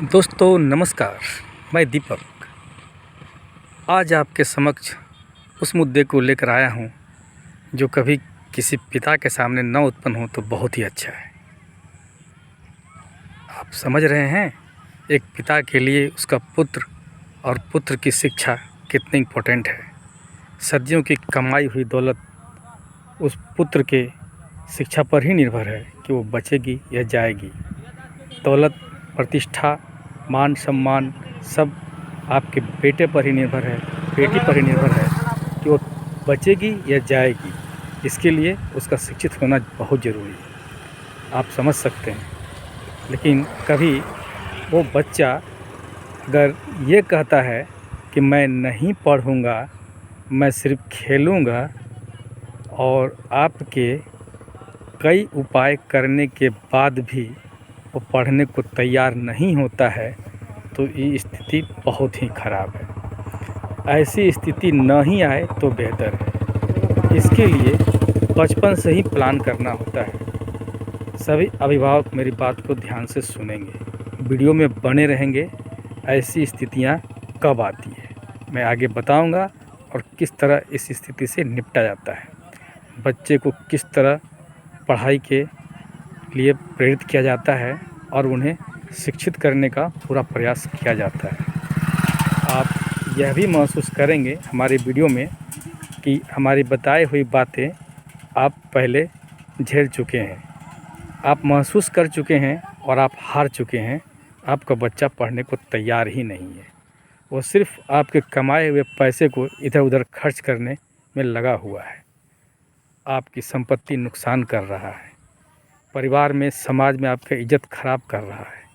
दोस्तों नमस्कार। मैं दीपक आज आपके समक्ष उस मुद्दे को लेकर आया हूं जो कभी किसी पिता के सामने न उत्पन्न हो तो बहुत ही अच्छा है। आप समझ रहे हैं एक पिता के लिए उसका पुत्र और पुत्र की शिक्षा कितनी इम्पोर्टेंट है। सदियों की कमाई हुई दौलत उस पुत्र के शिक्षा पर ही निर्भर है कि वो बचेगी या जाएगी। दौलत, प्रतिष्ठा, मान सम्मान सब आपके बेटे पर ही निर्भर है, बेटी पर ही निर्भर है कि वो बचेगी या जाएगी। इसके लिए उसका शिक्षित होना बहुत ज़रूरी है, आप समझ सकते हैं। लेकिन कभी वो बच्चा अगर ये कहता है कि मैं नहीं पढ़ूँगा, मैं सिर्फ खेलूँगा, और आपके कई उपाय करने के बाद भी वो पढ़ने को तैयार नहीं होता है तो ये स्थिति बहुत ही ख़राब है। ऐसी स्थिति न ही आए तो बेहतर है। इसके लिए बचपन से ही प्लान करना होता है। सभी अभिभावक मेरी बात को ध्यान से सुनेंगे, वीडियो में बने रहेंगे। ऐसी स्थितियां कब आती है मैं आगे बताऊंगा और किस तरह इस स्थिति से निपटा जाता है। बच्चे को किस तरह पढ़ाई के लिए प्रेरित किया जाता है और उन्हें शिक्षित करने का पूरा प्रयास किया जाता है। आप यह भी महसूस करेंगे हमारे वीडियो में कि हमारी बताई हुई बातें आप पहले झेल चुके हैं, आप महसूस कर चुके हैं और आप हार चुके हैं। आपका बच्चा पढ़ने को तैयार ही नहीं है, वो सिर्फ आपके कमाए हुए पैसे को इधर उधर खर्च करने में लगा हुआ है। आपकी संपत्ति नुकसान कर रहा है, परिवार में, समाज में आपका इज्जत खराब कर रहा है।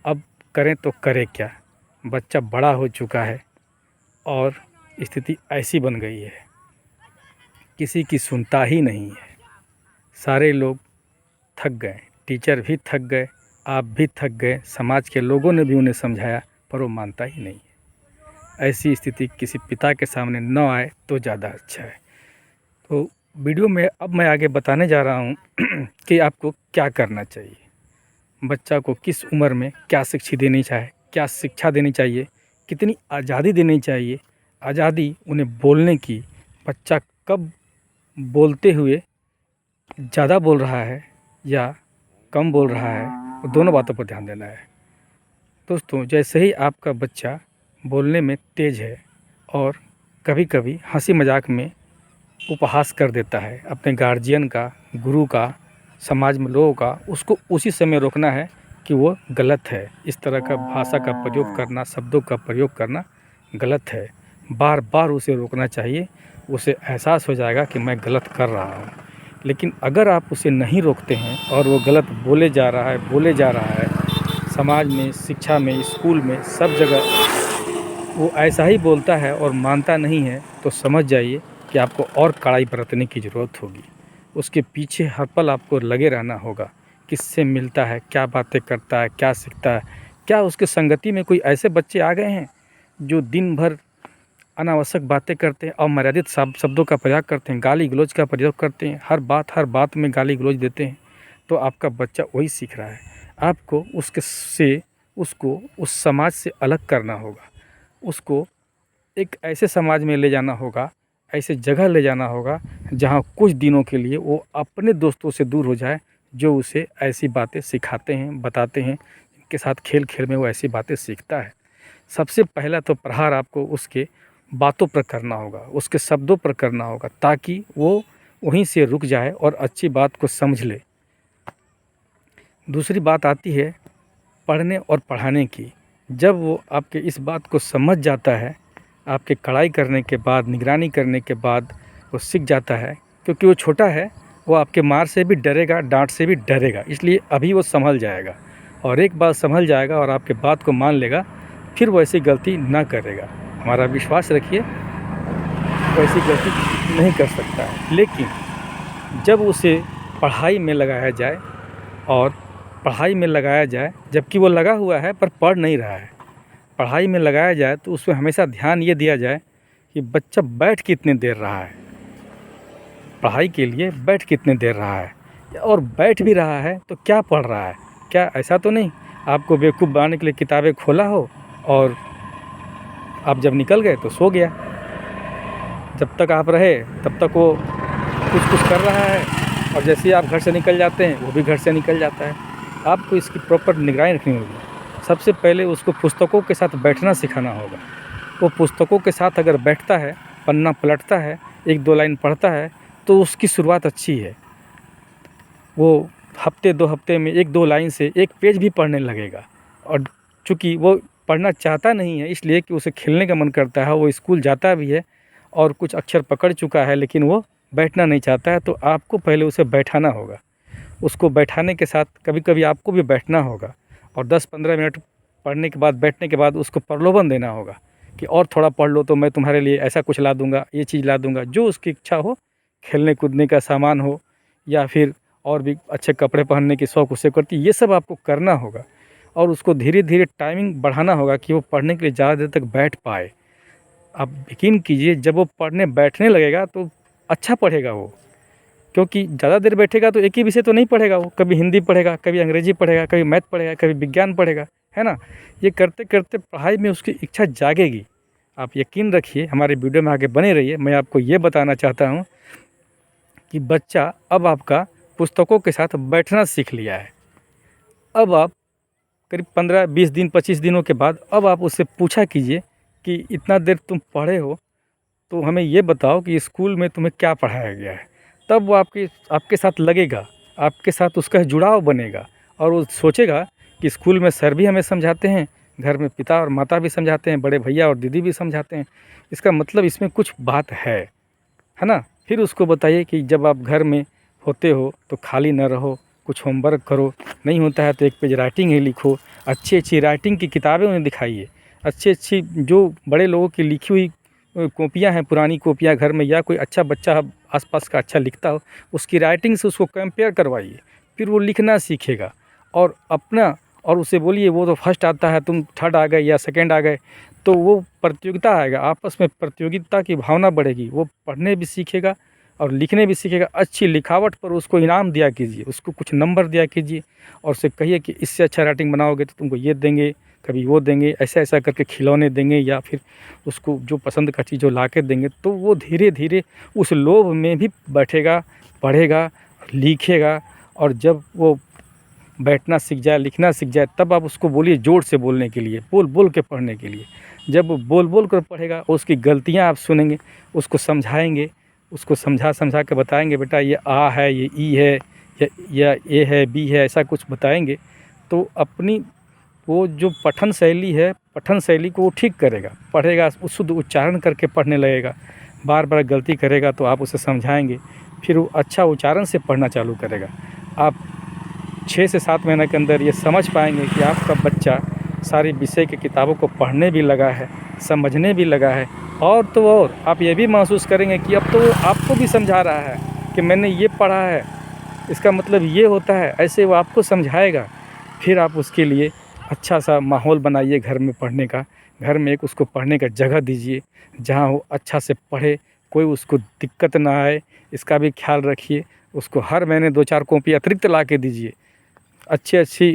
अब करें तो करें क्या? बच्चा बड़ा हो चुका है और स्थिति ऐसी बन गई है, किसी की सुनता ही नहीं है। सारे लोग थक गए, टीचर भी थक गए, आप भी थक गए, समाज के लोगों ने भी उन्हें समझाया पर वो मानता ही नहीं है। ऐसी स्थिति किसी पिता के सामने न आए तो ज़्यादा अच्छा है। तो वीडियो में अब मैं आगे बताने जा रहा हूँ कि आपको क्या करना चाहिए, बच्चा को किस उम्र में क्या क्या शिक्षा देनी चाहिए, कितनी आज़ादी देनी चाहिए। आज़ादी उन्हें बोलने की, बच्चा कब बोलते हुए ज़्यादा बोल रहा है या कम बोल रहा है, वो दोनों बातों पर ध्यान देना है। दोस्तों, जैसे ही आपका बच्चा बोलने में तेज़ है और कभी कभी हंसी मजाक में उपहास कर देता है अपने गार्जियन का, गुरु का, समाज में लोगों का, उसको उसी समय रोकना है कि वो गलत है। इस तरह का भाषा का प्रयोग करना, शब्दों का प्रयोग करना गलत है। बार बार उसे रोकना चाहिए, उसे एहसास हो जाएगा कि मैं गलत कर रहा हूँ। लेकिन अगर आप उसे नहीं रोकते हैं और वो गलत बोले जा रहा है, समाज में, शिक्षा में, स्कूल में, सब जगह वो ऐसा ही बोलता है और मानता नहीं है, तो समझ जाइए कि आपको और कड़ाई बरतने की ज़रूरत होगी। उसके पीछे हर पल आपको लगे रहना होगा, किससे मिलता है, क्या बातें करता है, क्या सीखता है, क्या उसके संगति में कोई ऐसे बच्चे आ गए हैं जो दिन भर अनावश्यक बातें करते हैं, अमर्यादित शब्दों का प्रयोग करते हैं, गाली गलौज का प्रयोग करते हैं, हर बात में गाली गलौज देते हैं, तो आपका बच्चा वही सीख रहा है। आपको उसको उस समाज से अलग करना होगा, उसको एक ऐसे समाज में ले जाना होगा, ऐसे जगह ले जाना होगा जहाँ कुछ दिनों के लिए वो अपने दोस्तों से दूर हो जाए जो उसे ऐसी बातें सिखाते हैं, बताते हैं, इनके साथ खेल खेल में वो ऐसी बातें सीखता है। सबसे पहला तो प्रहार आपको उसके बातों पर करना होगा, उसके शब्दों पर करना होगा, ताकि वो वहीं से रुक जाए और अच्छी बात को समझ ले। दूसरी बात आती है पढ़ने और पढ़ाने की। जब वो आपके इस बात को समझ जाता है, आपके कड़ाई करने के बाद, निगरानी करने के बाद वो सीख जाता है, क्योंकि वो छोटा है, वो आपके मार से भी डरेगा, डांट से भी डरेगा, इसलिए अभी वो संभल जाएगा। और एक बार संभल जाएगा और आपके बात को मान लेगा, फिर वो ऐसी गलती ना करेगा। हमारा विश्वास रखिए, वो ऐसी गलती नहीं कर सकता है। लेकिन जब उसे पढ़ाई में लगाया जाए, और पढ़ाई में लगाया जाए जबकि वो लगा हुआ है पर पढ़ नहीं रहा है, पढ़ाई में लगाया जाए तो उसमें हमेशा ध्यान ये दिया जाए कि बच्चा बैठ कितने देर रहा है, पढ़ाई के लिए बैठ कितने देर रहा है, और बैठ भी रहा है तो क्या पढ़ रहा है, क्या ऐसा तो नहीं आपको बेवकूफ़ बनाने के लिए किताबें खोला हो और आप जब निकल गए तो सो गया। जब तक आप रहे तब तक वो कुछ कुछ कर रहा है और जैसे ही आप घर से निकल जाते हैं वो भी घर से निकल जाता है। आपको इसकी प्रॉपर निगरानी रखनी होगी। सबसे पहले उसको पुस्तकों के साथ बैठना सिखाना होगा। वो पुस्तकों के साथ अगर बैठता है, पन्ना पलटता है, 1-2 लाइन पढ़ता है तो उसकी शुरुआत अच्छी है। वो हफ़्ते 2 हफ़्ते में 1-2 लाइन से 1 पेज भी पढ़ने लगेगा। और चूँकि वो पढ़ना चाहता नहीं है इसलिए कि उसे खेलने का मन करता है, वो स्कूल जाता भी है और कुछ अक्षर पकड़ चुका है लेकिन वो बैठना नहीं चाहता है, तो आपको पहले उसे बैठाना होगा। उसको बैठाने के साथ कभी-कभी आपको भी बैठना होगा और 10-15 मिनट पढ़ने के बाद, बैठने के बाद उसको प्रलोभन देना होगा कि और थोड़ा पढ़ लो तो मैं तुम्हारे लिए ऐसा कुछ ला दूँगा, ये चीज़ ला दूँगा। जो उसकी इच्छा हो, खेलने कूदने का सामान हो या फिर और भी अच्छे कपड़े पहनने की शौक उसे करती, ये सब आपको करना होगा। और उसको धीरे-धीरे टाइमिंग बढ़ाना होगा कि वो पढ़ने के लिए ज़्यादा देर तक बैठ पाए। आप यकीन कीजिए, जब वो पढ़ने बैठने लगेगा तो अच्छा पढ़ेगा वो, क्योंकि ज़्यादा देर बैठेगा तो एक ही विषय तो नहीं पढ़ेगा वो, कभी हिंदी पढ़ेगा, कभी अंग्रेजी पढ़ेगा, कभी मैथ पढ़ेगा, कभी विज्ञान पढ़ेगा, है ना? ये करते-करते पढ़ाई में उसकी इच्छा जागेगी। आप यकीन रखिए, हमारे वीडियो में आगे बने रहिए। मैं आपको ये बताना चाहता हूँ कि बच्चा अब आपका पुस्तकों के साथ बैठना सीख लिया है। अब आप करीब 15-20 दिन, 25 दिनों के बाद अब आप उससे पूछा कीजिए कि इतना देर तुम पढ़े हो, तो हमें ये बताओ कि स्कूल में तुम्हें क्या पढ़ाया गया है। तब वो आपके साथ लगेगा, आपके साथ उसका जुड़ाव बनेगा और वो सोचेगा कि स्कूल में सर भी हमें समझाते हैं, घर में पिता और माता भी समझाते हैं, बड़े भैया और दीदी भी समझाते हैं। इसका मतलब इसमें कुछ बात है ना? फिर उसको बताइए कि जब आप घर में होते हो तो खाली न रहो, कुछ होमवर्क करो, नहीं होता है तो 1 पेज राइटिंग ही लिखो। अच्छी-अच्छी राइटिंग की किताबें उन्हें दिखाइए। अच्छी-अच्छी जो बड़े लोगों की लिखी हुई कॉपियाँ हैं, पुरानी कॉपियाँ घर में, या कोई अच्छा बच्चा आस-पास का अच्छा लिखता हो, उसकी राइटिंग से उसको कंपेयर करवाइए। फिर वो लिखना सीखेगा और उसे बोलिए वो तो फर्स्ट आता है, तुम थर्ड आ गए या सेकंड आ गए, तो वो प्रतियोगिता आएगा, आपस में प्रतियोगिता की भावना बढ़ेगी। वो पढ़ने भी सीखेगा और लिखने भी सीखेगा। अच्छी लिखावट पर उसको इनाम दिया कीजिए, उसको कुछ नंबर दिया कीजिए और उसे कहिए कि इससे अच्छा राइटिंग बनाओगे तो तुमको ये देंगे, कभी वो देंगे, ऐसा-ऐसा करके खिलौने देंगे या फिर उसको जो पसंद का चीज़ वो लाके देंगे। तो वो धीरे-धीरे उस लोभ में भी बैठेगा, पढ़ेगा, लिखेगा और जब वो बैठना सीख जाए, लिखना सीख जाए, तब आप उसको बोलिए ज़ोर से बोलने के लिए, बोल-बोल के पढ़ने के लिए। जब वो बोल-बोल कर पढ़ेगा, उसकी गलतियाँ आप सुनेंगे, उसको समझाएँगे, उसको समझा-समझा के बताएँगे, बेटा ये आ है, ये ई है, या ए है, बी है, ऐसा कुछ बताएँगे, तो अपनी वो जो पठन शैली है, पठन शैली को वो ठीक करेगा, पढ़ेगा, शुद्ध उच्चारण करके पढ़ने लगेगा। बार-बार गलती करेगा तो आप उसे समझाएँगे, फिर वो अच्छा उच्चारण से पढ़ना चालू करेगा। आप 6 से 7 महीने के अंदर ये समझ पाएंगे कि आपका बच्चा सारी विषय की किताबों को पढ़ने भी लगा है, समझने भी लगा है, और तो और आप ये भी महसूस करेंगे कि अब तो वो आपको भी समझा रहा है कि मैंने ये पढ़ा है, इसका मतलब ये होता है, ऐसे वो आपको समझाएगा। फिर आप उसके लिए अच्छा सा माहौल बनाइए घर में पढ़ने का। घर में एक उसको पढ़ने का जगह दीजिए जहाँ वो अच्छा से पढ़े, कोई उसको दिक्कत ना आए, इसका भी ख्याल रखिए। उसको हर महीने 2-4 कॉपी अतिरिक्त ला के दीजिए। अच्छी-अच्छी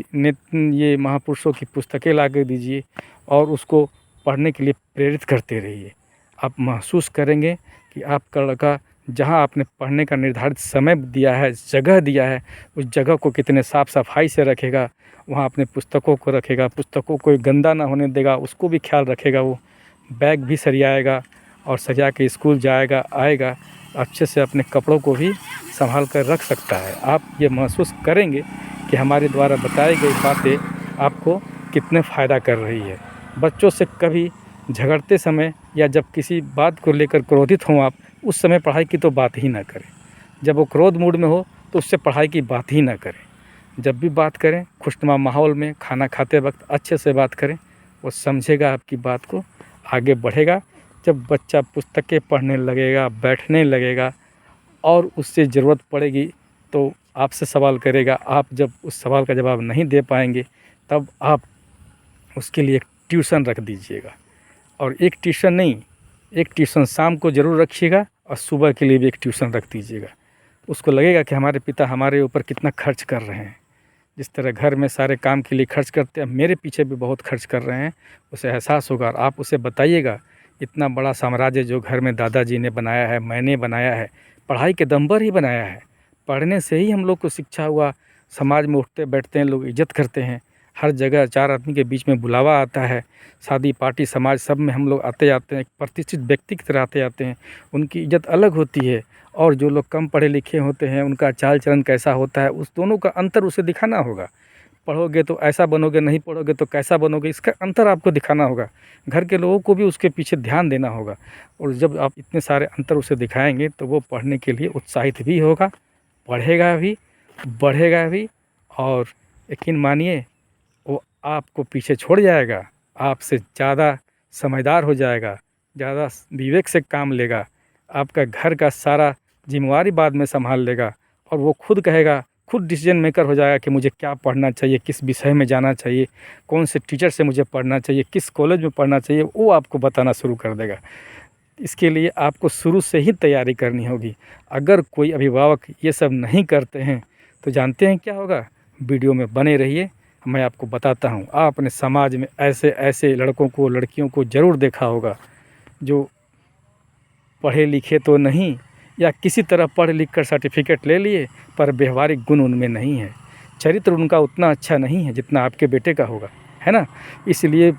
ये महापुरुषों की पुस्तकें ला के दीजिए और उसको पढ़ने के लिए प्रेरित करते रहिए। आप महसूस करेंगे कि आपका लड़का जहाँ आपने पढ़ने का निर्धारित समय दिया है, जगह दिया है, उस जगह को कितने साफ़ सफाई से रखेगा, वहाँ अपने पुस्तकों को रखेगा, पुस्तकों को गंदा ना होने देगा, उसको भी ख्याल रखेगा। वो बैग भी सरियाएगा और सजा के स्कूल जाएगा, आएगा, अच्छे से अपने कपड़ों को भी संभाल कर रख सकता है। आप ये महसूस करेंगे कि हमारे द्वारा बताई गई बातें आपको कितने फ़ायदा कर रही है। बच्चों से कभी झगड़ते समय या जब किसी बात को लेकर क्रोधित हों आप, उस समय पढ़ाई की तो बात ही ना करें। जब वो क्रोध मूड में हो तो उससे पढ़ाई की बात ही ना करें। जब भी बात करें, खुशनुमा माहौल में खाना खाते वक्त अच्छे से बात करें, वो समझेगा आपकी बात को, आगे बढ़ेगा। जब बच्चा पुस्तकें पढ़ने लगेगा, बैठने लगेगा और उससे ज़रूरत पड़ेगी तो आपसे सवाल करेगा, आप जब उस सवाल का जवाब नहीं दे पाएंगे तब आप उसके लिए एक ट्यूशन रख दीजिएगा। और एक ट्यूशन नहीं, एक ट्यूशन शाम को ज़रूर रखिएगा और सुबह के लिए भी एक ट्यूशन रख दीजिएगा। उसको लगेगा कि हमारे पिता हमारे ऊपर कितना खर्च कर रहे हैं, जिस तरह घर में सारे काम के लिए खर्च करते हैं, मेरे पीछे भी बहुत खर्च कर रहे हैं, उसे एहसास होगा। और आप उसे बताइएगा, इतना बड़ा साम्राज्य जो घर में दादाजी ने बनाया है, मैंने बनाया है, पढ़ाई के दम पर ही बनाया है। पढ़ने से ही हम लोग को शिक्षा हुआ, समाज में उठते बैठते हैं लोग, इज्जत करते हैं, हर जगह 4 आदमी के बीच में बुलावा आता है, शादी पार्टी समाज सब में हम लोग आते जाते हैं, एक प्रतिष्ठित व्यक्ति की तरह आते जाते हैं, उनकी इज्जत अलग होती है। और जो लोग कम पढ़े लिखे होते हैं, उनका चाल चलन कैसा होता है, उस दोनों का अंतर उसे दिखाना होगा। पढ़ोगे तो ऐसा बनोगे, नहीं पढ़ोगे तो कैसा बनोगे, इसका अंतर आपको दिखाना होगा। घर के लोगों को भी उसके पीछे ध्यान देना होगा। और जब आप इतने सारे अंतर उसे दिखाएंगे तो वो पढ़ने के लिए उत्साहित भी होगा, पढ़ेगा भी, बढ़ेगा भी। और यकीन मानिए, वो आपको पीछे छोड़ जाएगा, आपसे ज़्यादा समझदार हो जाएगा, ज़्यादा विवेक से काम लेगा, आपका घर का सारा जिम्मेवारी बाद में संभाल लेगा। और वो खुद कहेगा, खुद डिसीजन मेकर हो जाएगा कि मुझे क्या पढ़ना चाहिए, किस विषय में जाना चाहिए, कौन से टीचर से मुझे पढ़ना चाहिए, किस कॉलेज में पढ़ना चाहिए, वो आपको बताना शुरू कर देगा। इसके लिए आपको शुरू से ही तैयारी करनी होगी। अगर कोई अभिभावक ये सब नहीं करते हैं तो जानते हैं क्या होगा। वीडियो में बने रहिए, मैं आपको बताता हूँ। आप अपने समाज में ऐसे ऐसे लड़कों को, लड़कियों को ज़रूर देखा होगा जो पढ़े लिखे तो नहीं, या किसी तरह पढ़ लिख कर सर्टिफिकेट ले लिए, पर व्यवहारिक गुण उनमें नहीं है, चरित्र उनका उतना अच्छा नहीं है जितना आपके बेटे का होगा, है ना। इसलिए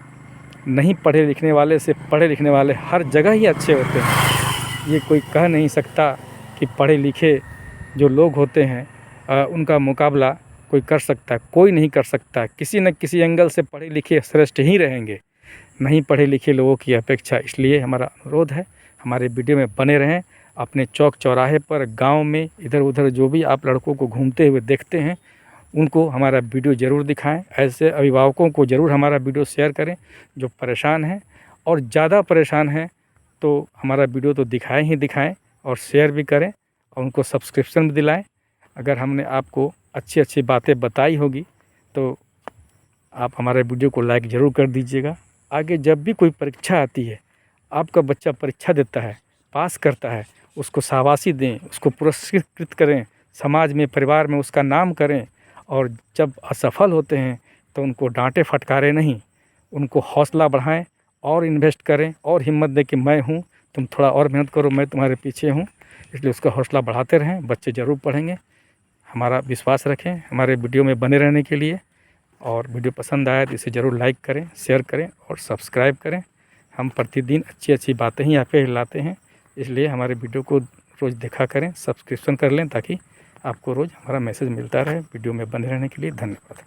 नहीं पढ़े लिखने वाले से पढ़े लिखने वाले हर जगह ही अच्छे होते हैं। ये कोई कह नहीं सकता कि पढ़े लिखे जो लोग होते हैं उनका मुकाबला कोई कर सकता है, कोई नहीं कर सकता। किसी न किसी एंगल से पढ़े लिखे श्रेष्ठ ही रहेंगे नहीं पढ़े लिखे लोगों की अपेक्षा। इसलिए हमारा अनुरोध है, हमारे वीडियो में बने रहें। अपने चौक चौराहे पर, गांव में, इधर उधर जो भी आप लड़कों को घूमते हुए देखते हैं, उनको हमारा वीडियो ज़रूर दिखाएं। ऐसे अभिभावकों को ज़रूर हमारा वीडियो शेयर करें जो परेशान हैं। और ज़्यादा परेशान हैं तो हमारा वीडियो तो दिखाएं ही दिखाएं, और शेयर भी करें, और उनको सब्सक्रिप्शन भी दिलाएं। अगर हमने आपको अच्छी अच्छी बातें बताई होगी तो आप हमारे वीडियो को लाइक ज़रूर कर दीजिएगा। आगे जब भी कोई परीक्षा आती है, आपका बच्चा परीक्षा देता है, पास करता है, उसको शाबाशी दें, उसको पुरस्कृत करें, समाज में, परिवार में उसका नाम करें। और जब असफल होते हैं तो उनको डांटे फटकारे नहीं, उनको हौसला बढ़ाएं और इन्वेस्ट करें और हिम्मत दें कि मैं हूँ, तुम थोड़ा और मेहनत करो, मैं तुम्हारे पीछे हूँ। इसलिए उसका हौसला बढ़ाते रहें, बच्चे ज़रूर पढ़ेंगे। हमारा विश्वास रखें हमारे वीडियो में बने रहने के लिए। और वीडियो पसंद आया तो इसे ज़रूर लाइक करें, शेयर करें और सब्सक्राइब करें। हम प्रतिदिन अच्छी अच्छी बातें ही आप लाते हैं, इसलिए हमारे वीडियो को रोज़ देखा करें, सब्सक्रिप्शन कर लें ताकि आपको रोज़ हमारा मैसेज मिलता रहे। वीडियो में बने रहने के लिए धन्यवाद।